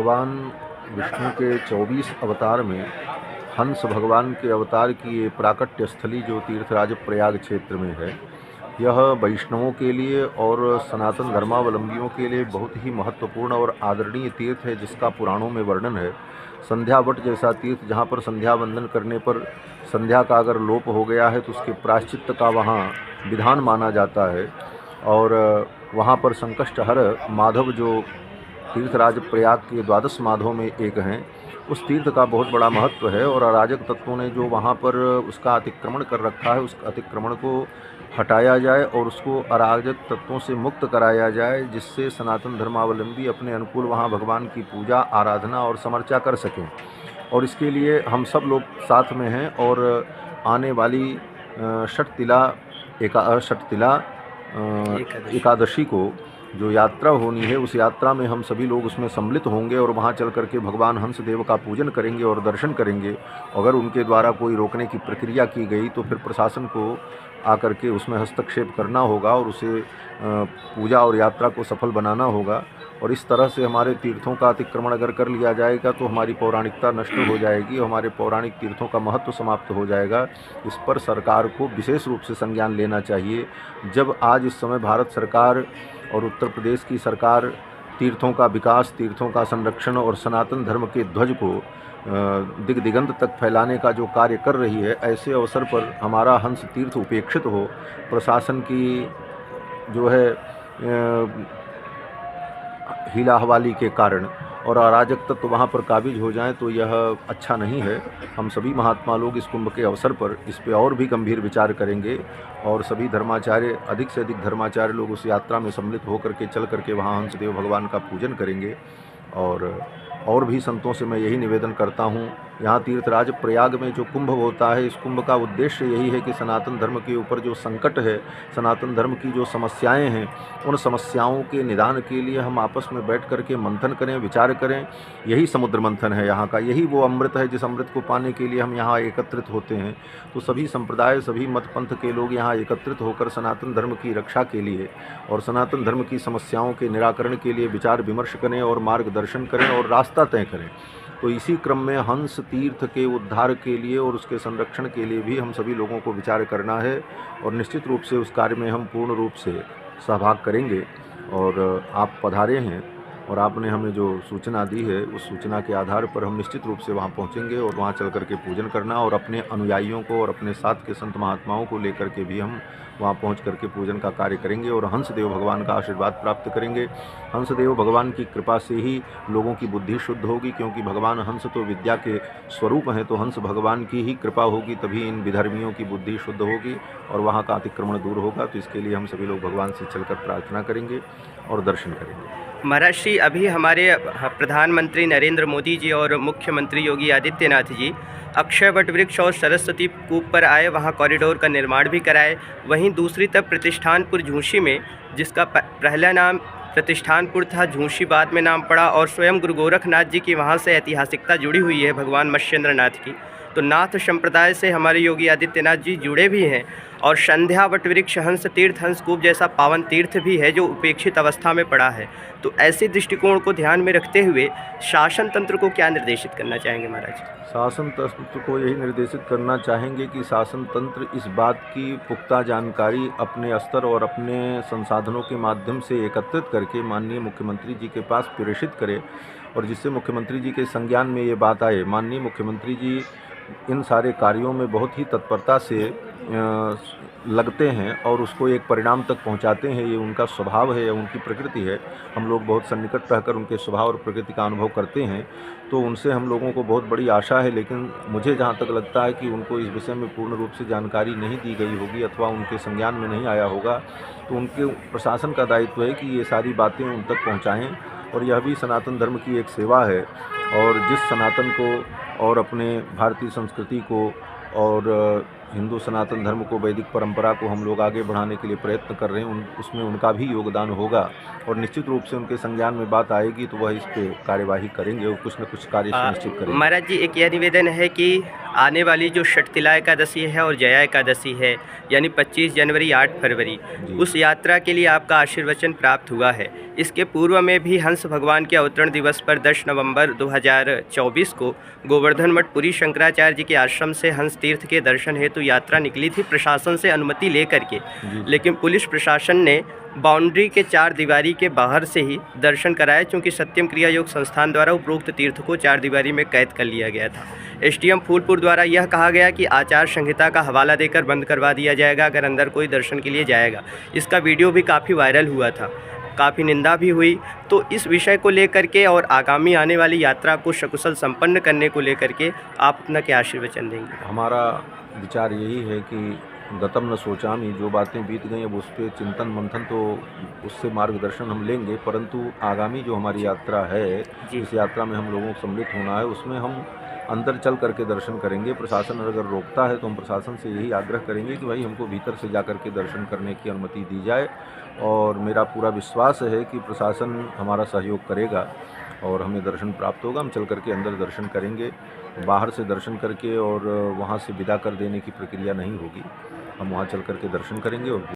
भगवान विष्णु के 24 अवतार में हंस भगवान के अवतार की ये प्राकट्य स्थली जो तीर्थराज प्रयाग क्षेत्र में है, यह वैष्णवों के लिए और सनातन धर्मावलंबियों के लिए बहुत ही महत्वपूर्ण और आदरणीय तीर्थ है, जिसका पुराणों में वर्णन है। संध्या वट जैसा तीर्थ, जहाँ पर संध्या वंदन करने पर संध्या का अगर लोप हो गया है तो उसके प्रायश्चित्त का वहाँ विधान माना जाता है। और वहाँ पर संकष्टहर माधव जो तीर्थराज प्रयाग के 12 माधवों में एक हैं, उस तीर्थ का बहुत बड़ा महत्व है। और अराजक तत्वों ने जो वहाँ पर उसका अतिक्रमण कर रखा है, उस अतिक्रमण को हटाया जाए और उसको अराजक तत्वों से मुक्त कराया जाए, जिससे सनातन धर्मावलंबी अपने अनुकूल वहाँ भगवान की पूजा, आराधना और समर्चा कर सकें। और इसके लिए हम सब लोग साथ में हैं। और आने वाली षटतिला एकादशी को जो यात्रा होनी है, उस यात्रा में हम सभी लोग उसमें सम्मिलित होंगे और वहाँ चल करके भगवान हंसदेव का पूजन करेंगे और दर्शन करेंगे। अगर उनके द्वारा कोई रोकने की प्रक्रिया की गई तो फिर प्रशासन को आकर के उसमें हस्तक्षेप करना होगा और उसे पूजा और यात्रा को सफल बनाना होगा। और इस तरह से हमारे तीर्थों का अतिक्रमण अगर कर लिया जाएगा तो हमारी पौराणिकता नष्ट हो जाएगी, हमारे पौराणिक तीर्थों का महत्व समाप्त हो जाएगा। इस पर सरकार को विशेष रूप से संज्ञान लेना चाहिए। जब आज इस समय भारत सरकार और उत्तर प्रदेश की सरकार तीर्थों का विकास, तीर्थों का संरक्षण और सनातन धर्म के ध्वज को दिग दिगंत तक फैलाने का जो कार्य कर रही है, ऐसे अवसर पर हमारा हंस तीर्थ उपेक्षित हो, प्रशासन की जो है हीला हवाली के कारण और अराजक तत्व वहाँ पर काबिज हो जाएं, तो यह अच्छा नहीं है। हम सभी महात्मा लोग इस कुंभ के अवसर पर इस पे और भी गंभीर विचार करेंगे और सभी धर्माचार्य, अधिक से अधिक धर्माचार्य लोग उस यात्रा में सम्मिलित होकर के चल करके वहाँ हंसदेव भगवान का पूजन करेंगे। और भी संतों से मैं यही निवेदन करता हूँ, यहाँ तीर्थराज प्रयाग में जो कुंभ होता है, इस कुंभ का उद्देश्य यही है कि सनातन धर्म के ऊपर जो संकट है, सनातन धर्म की जो समस्याएं हैं, उन समस्याओं के निदान के लिए हम आपस में बैठ कर के मंथन करें, विचार करें। यही समुद्र मंथन है यहाँ का, यही वो अमृत है जिस अमृत को पाने के लिए हम यहाँ एकत्रित होते हैं। तो सभी संप्रदाय, सभी मत पंथ के लोग यहाँ एकत्रित होकर सनातन धर्म की रक्षा के लिए और सनातन धर्म की समस्याओं के निराकरण के लिए विचार विमर्श करें और मार्गदर्शन करें और रास्ता तय करें। तो इसी क्रम में हंस तीर्थ के उद्धार के लिए और उसके संरक्षण के लिए भी हम सभी लोगों को विचार करना है और निश्चित रूप से उस कार्य में हम पूर्ण रूप से सहभाग करेंगे। और आप पधारे हैं और आपने हमें जो सूचना दी है, उस सूचना के आधार पर हम निश्चित रूप से वहाँ पहुँचेंगे और वहाँ चल कर के पूजन करना और अपने अनुयायियों को और अपने साथ के संत महात्माओं को लेकर के भी हम वहाँ पहुँच करके पूजन का कार्य करेंगे और हंसदेव भगवान का आशीर्वाद प्राप्त करेंगे। हंसदेव भगवान की कृपा से ही लोगों की बुद्धि शुद्ध होगी, क्योंकि भगवान हंस तो विद्या के स्वरूप हैं। तो हंस भगवान की ही कृपा होगी, तभी इन विधर्मियों की बुद्धि शुद्ध होगी और वहाँ का अतिक्रमण दूर होगा। तो इसके लिए हम सभी लोग भगवान से चलकर प्रार्थना करेंगे और दर्शन करेंगे। महाराज श्री, अभी हमारे प्रधानमंत्री नरेंद्र मोदी जी और मुख्यमंत्री योगी आदित्यनाथ जी अक्षय वट वृक्ष और सरस्वती कूप पर आए, वहां कॉरिडोर का निर्माण भी कराए। वहीं दूसरी तरफ प्रतिष्ठानपुर झूंसी में, जिसका पहला नाम प्रतिष्ठानपुर था, झूंसी बाद में नाम पड़ा, और स्वयं गुरु गोरखनाथ जी की वहां से ऐतिहासिकता जुड़ी हुई है भगवान मत्स्येंद्र नाथ की। तो नाथ संप्रदाय से हमारे योगी आदित्यनाथ जी जुड़े भी हैं। और संध्या वट वृक्ष हंस तीर्थ हंसकूप जैसा पावन तीर्थ भी है जो उपेक्षित अवस्था में पड़ा है। तो ऐसे दृष्टिकोण को ध्यान में रखते हुए शासन तंत्र को क्या निर्देशित करना चाहेंगे महाराज? शासन तंत्र को यही निर्देशित करना चाहेंगे कि शासन तंत्र इस बात की पुख्ता जानकारी अपने स्तर और अपने संसाधनों के माध्यम से एकत्रित करके माननीय मुख्यमंत्री जी के पास प्रेषित करे और जिससे मुख्यमंत्री जी के संज्ञान में ये बात आए। माननीय मुख्यमंत्री जी इन सारे कार्यों में बहुत ही तत्परता से लगते हैं और उसको एक परिणाम तक पहुंचाते हैं। ये उनका स्वभाव है, उनकी प्रकृति है। हम लोग बहुत सन्निकट रहकर उनके स्वभाव और प्रकृति का अनुभव करते हैं, तो उनसे हम लोगों को बहुत बड़ी आशा है। लेकिन मुझे जहाँ तक लगता है कि उनको इस विषय में पूर्ण रूप से जानकारी नहीं दी गई होगी अथवा उनके संज्ञान में नहीं आया होगा। तो उनके प्रशासन का दायित्व है कि ये सारी बातें उन तक पहुँचाएँ। और यह भी सनातन धर्म की एक सेवा है और जिस सनातन को और अपने भारतीय संस्कृति को और हिंदू सनातन धर्म को, वैदिक परंपरा को हम लोग आगे बढ़ाने के लिए प्रयत्न कर रहे हैं, उसमें उनका भी योगदान होगा और निश्चित रूप से उनके संज्ञान में बात आएगी तो वह इस पे कार्यवाही करेंगे और कुछ न कुछ कार्य सुनिश्चित करेंगे। महाराज जी, एक यह निवेदन है कि आने वाली जो षटतिला एकादशी है और जया एकादशी है, यानी 25 जनवरी 8 फरवरी, उस यात्रा के लिए आपका आशीर्वचन प्राप्त हुआ है। इसके पूर्व में भी हंस भगवान के अवतरण दिवस पर 10 नवंबर 2024 को गोवर्धन मठ पुरी शंकराचार्य जी के आश्रम से हंस तीर्थ के दर्शन हेतु यात्रा निकली थी प्रशासन से अनुमति लेकर के, लेकिन पुलिस प्रशासन ने बाउंड्री के 4 दीवारी के बाहर से ही दर्शन कराया, क्योंकि सत्यम क्रिया योग संस्थान द्वारा उपरोक्त तीर्थ को 4 दीवारी में कैद कर लिया गया था। एसडीएम फूलपुर द्वारा यह कहा गया कि आचार संहिता का हवाला देकर बंद करवा दिया जाएगा अगर अंदर कोई दर्शन के लिए जाएगा। इसका वीडियो भी काफ़ी वायरल हुआ था, काफ़ी निंदा भी हुई। तो इस विषय को लेकर के और आगामी आने वाली यात्रा को सकुशल संपन्न करने को लेकर के आप अपना क्या आशीर्वचन देंगे? हमारा विचार यही है कि गतम न सोचामी, जो बातें बीत गई अब उस पर चिंतन मंथन तो उससे मार्गदर्शन हम लेंगे, परंतु आगामी जो हमारी यात्रा है, इस यात्रा में हम लोगों को सम्मिलित होना है, उसमें हम अंदर चल करके दर्शन करेंगे। प्रशासन अगर रोकता है तो हम प्रशासन से यही आग्रह करेंगे कि भाई हमको भीतर से जा कर के दर्शन करने की अनुमति दी जाए, और मेरा पूरा विश्वास है कि प्रशासन हमारा सहयोग करेगा और हमें दर्शन प्राप्त होगा। हम चल करके अंदर दर्शन करेंगे, बाहर से दर्शन करके और वहाँ से विदा कर देने की प्रक्रिया नहीं होगी। हम वहाँ चल करके दर्शन करेंगे और